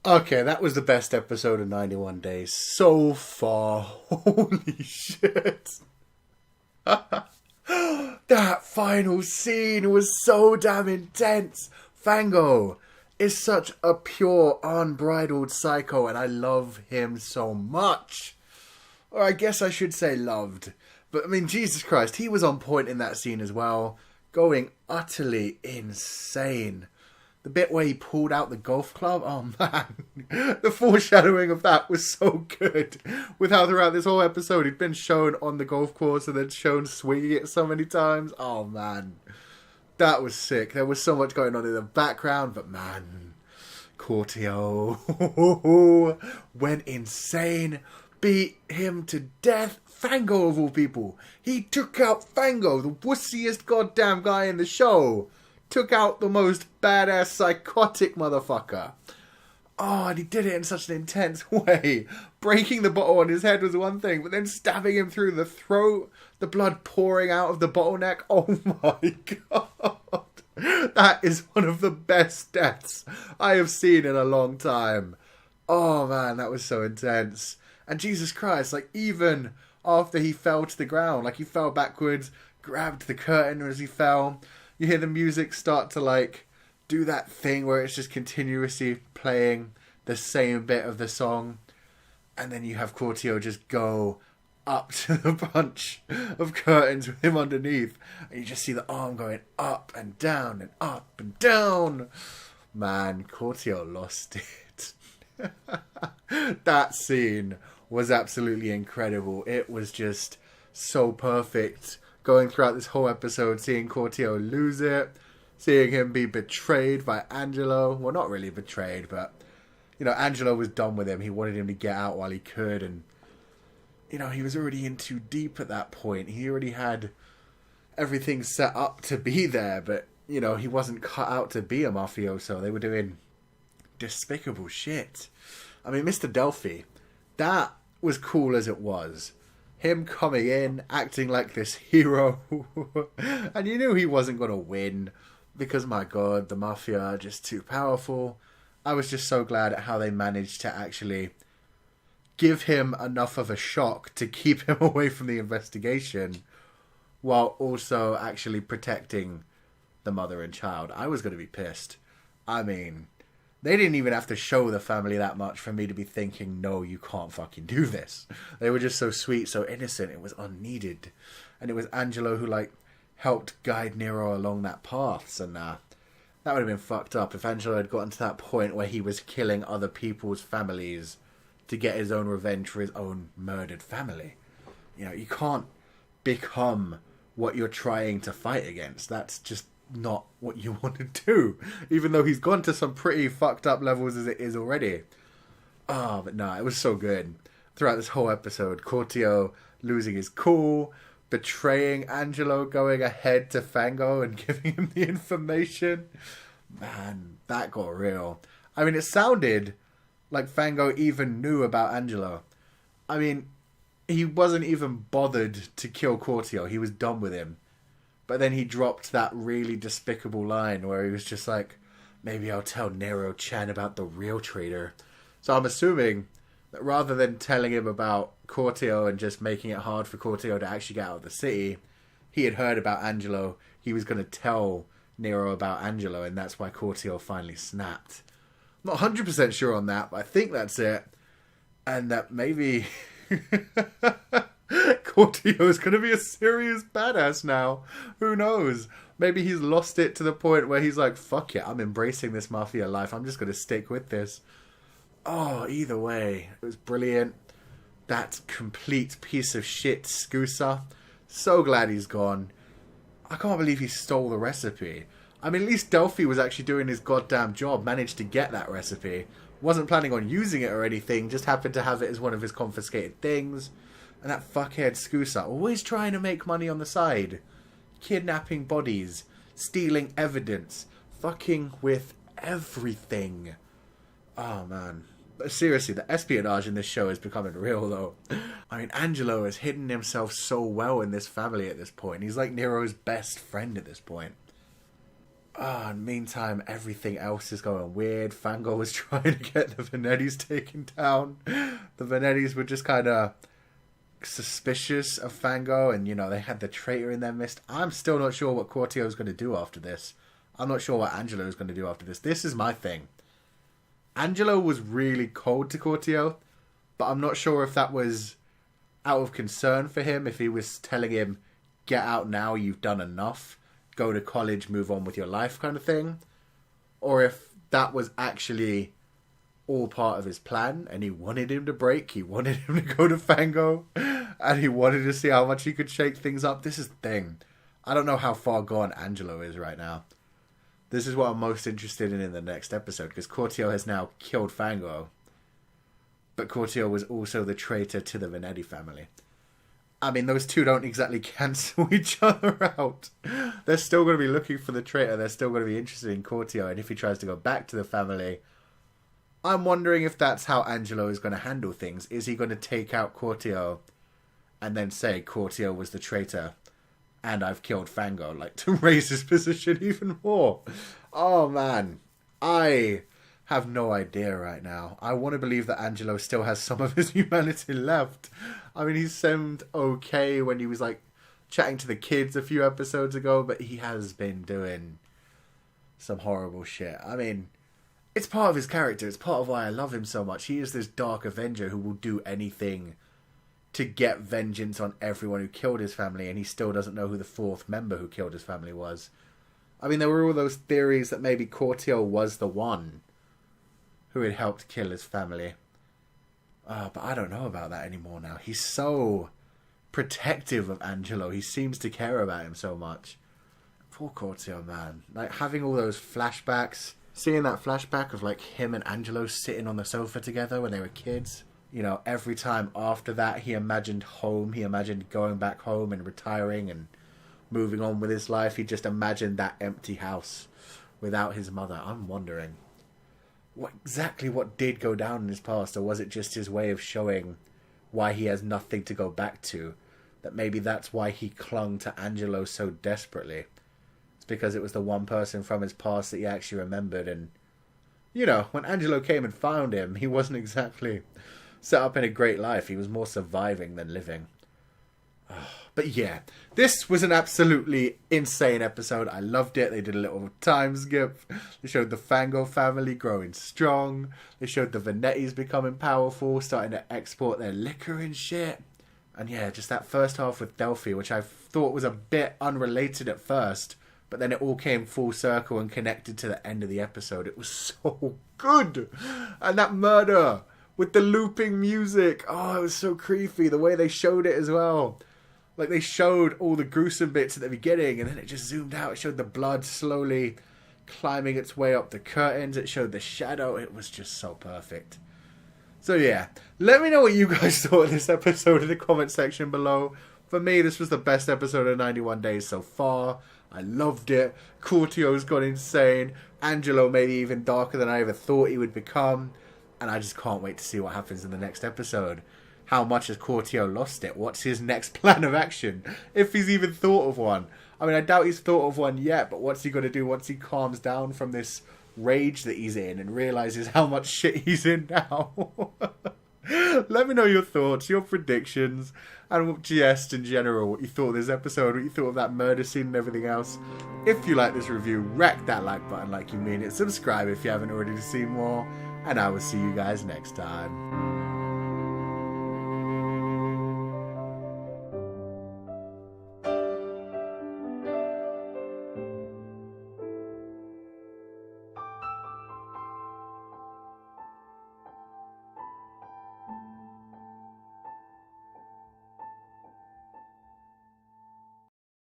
Okay, that was the best episode of 91 Days so far. Holy shit. That final scene was so damn intense. Fango is such a pure, unbridled psycho, and I love him so much. Or I guess I should say loved. But I mean, Jesus Christ, he was on point in that scene as well. Going utterly insane. The bit where he pulled out the golf club, oh man, the foreshadowing of that was so good. With how throughout this whole episode he'd been shown on the golf course and then shown swinging it so many times. Oh man, that was sick. There was so much going on in the background, but man, Corteo went insane, beat him to death. Fango of all people, he took out Fango, the wussiest goddamn guy in the show. Took out the most badass psychotic motherfucker. Oh, and he did it in such an intense way. Breaking the bottle on his head was one thing, but then stabbing him through the throat, the blood pouring out of the bottleneck. Oh my god. That is one of the best deaths I have seen in a long time. Oh man, that was so intense. And Jesus Christ, like even after he fell to the ground, like he fell backwards, grabbed the curtain as he fell. You hear the music start to like do that thing where it's just continuously playing the same bit of the song. And then you have Corteo just go up to the bunch of curtains with him underneath. And you just see the arm going up and down and up and down. Man, Corteo lost it. That scene was absolutely incredible. It was just so perfect. Going throughout this whole episode, seeing Corteo lose it, seeing him be betrayed by Angelo. Well, not really betrayed, but, you know, Angelo was done with him. He wanted him to get out while he could, and, you know, he was already in too deep at that point. He already had everything set up to be there, but, you know, he wasn't cut out to be a mafioso. They were doing despicable shit. I mean, Mr. Delphi, that was cool as it was. Him coming in, acting like this hero. And you knew he wasn't going to win. Because, my God, the Mafia are just too powerful. I was just so glad at how they managed to actually give him enough of a shock to keep him away from the investigation. While also actually protecting the mother and child. I was going to be pissed. I mean, they didn't even have to show the family that much for me to be thinking, no, you can't fucking do this. They were just so sweet, so innocent. It was unneeded. And it was Angelo who, like, helped guide Nero along that path. And that would have been fucked up if Angelo had gotten to that point where he was killing other people's families to get his own revenge for his own murdered family. You know, you can't become what you're trying to fight against. That's just not what you want to do, even though he's gone to some pretty fucked up levels as it is already. Oh, but no, it was so good. Throughout this whole episode, Corteo losing his cool, betraying Angelo, going ahead to Fango and giving him the information. Man, that got real. I mean, it sounded like Fango even knew about Angelo. I mean, he wasn't even bothered to kill Corteo. He was done with him. But then he dropped that really despicable line where he was just like, maybe I'll tell Nero-chan about the real traitor. So I'm assuming that rather than telling him about Corteo and just making it hard for Corteo to actually get out of the city, he had heard about Angelo. He was going to tell Nero about Angelo, and that's why Corteo finally snapped. I'm not 100% sure on that, but I think that's it. And that maybe Corteo is going to be a serious badass now. Who knows? Maybe he's lost it to the point where he's like, fuck it, I'm embracing this mafia life. I'm just going to stick with this. Oh, either way, it was brilliant. That complete piece of shit Scusa. So glad he's gone. I can't believe he stole the recipe. I mean, at least Delphi was actually doing his goddamn job, managed to get that recipe. Wasn't planning on using it or anything, just happened to have it as one of his confiscated things. And that fuckhead Scusa, always trying to make money on the side. Kidnapping bodies, stealing evidence, fucking with everything. Oh man. But seriously, the espionage in this show is becoming real though. I mean, Angelo has hidden himself so well in this family at this point. He's like Nero's best friend at this point. Meantime, everything else is going weird. Fango was trying to get the Vanettis taken down. The Vanettis were just kind of suspicious of Fango, and, you know, they had the traitor in their midst. I'm still not sure what Corteo is going to do after this. I'm not sure what Angelo is going to do after this. This is my thing. Angelo was really cold to Corteo, but I'm not sure if that was out of concern for him, if he was telling him, get out now, you've done enough, go to college, move on with your life kind of thing, or if that was actually all part of his plan and he wanted him to break, he wanted him to go to Fango, and he wanted to see how much he could shake things up. This is the thing. I don't know how far gone Angelo is right now. This is what I'm most interested in the next episode, because Corteo has now killed Fango, but Corteo was also the traitor to the Vanetti family. I mean, those two don't exactly cancel each other out. They're still going to be looking for the traitor. They're still going to be interested in Corteo. And if he tries to go back to the family, I'm wondering if that's how Angelo is going to handle things. Is he going to take out Corteo and then say Corteo was the traitor and I've killed Fango, like to raise his position even more? Oh, man. I have no idea right now. I want to believe that Angelo still has some of his humanity left. I mean, he seemed okay when he was like chatting to the kids a few episodes ago, but he has been doing some horrible shit. I mean, it's part of his character. It's part of why I love him so much. He is this dark avenger who will do anything to get vengeance on everyone who killed his family, and he still doesn't know who the fourth member who killed his family was. I mean, there were all those theories that maybe Corteo was the one who had helped kill his family. But I don't know about that anymore now. He's so protective of Angelo. He seems to care about him so much. Poor Corteo, man. Like, having all those flashbacks. Seeing that flashback of, like, him and Angelo sitting on the sofa together when they were kids. You know, every time after that, he imagined home. He imagined going back home and retiring and moving on with his life. He just imagined that empty house without his mother. I'm wondering what did go down in his past, or was it just his way of showing why he has nothing to go back to? That maybe that's why he clung to Angelo so desperately. It's because it was the one person from his past that he actually remembered, and, you know, when Angelo came and found him, he wasn't exactly set up in a great life. He was more surviving than living. But yeah, this was an absolutely insane episode. I loved it. They did a little time skip. They showed the Fango family growing strong. They showed the Vanettis becoming powerful, starting to export their liquor and shit. And yeah, just that first half with Delphi, which I thought was a bit unrelated at first, but then it all came full circle and connected to the end of the episode. It was so good. And that murder with the looping music. Oh, it was so creepy. The way they showed it as well. Like, they showed all the gruesome bits at the beginning, and then it just zoomed out. It showed the blood slowly climbing its way up the curtains. It showed the shadow. It was just so perfect. So yeah, let me know what you guys thought of this episode in the comment section below. For me, this was the best episode of 91 Days so far. I loved it. Corteo's gone insane. Angelo maybe even darker than I ever thought he would become. And I just can't wait to see what happens in the next episode. How much has Corteo lost it? What's his next plan of action? If he's even thought of one. I mean, I doubt he's thought of one yet, but what's he going to do once he calms down from this rage that he's in and realises how much shit he's in now? Let me know your thoughts, your predictions, and just in general, what you thought of this episode, what you thought of that murder scene and everything else. If you like this review, wreck that like button like you mean it. Subscribe if you haven't already to see more, and I will see you guys next time.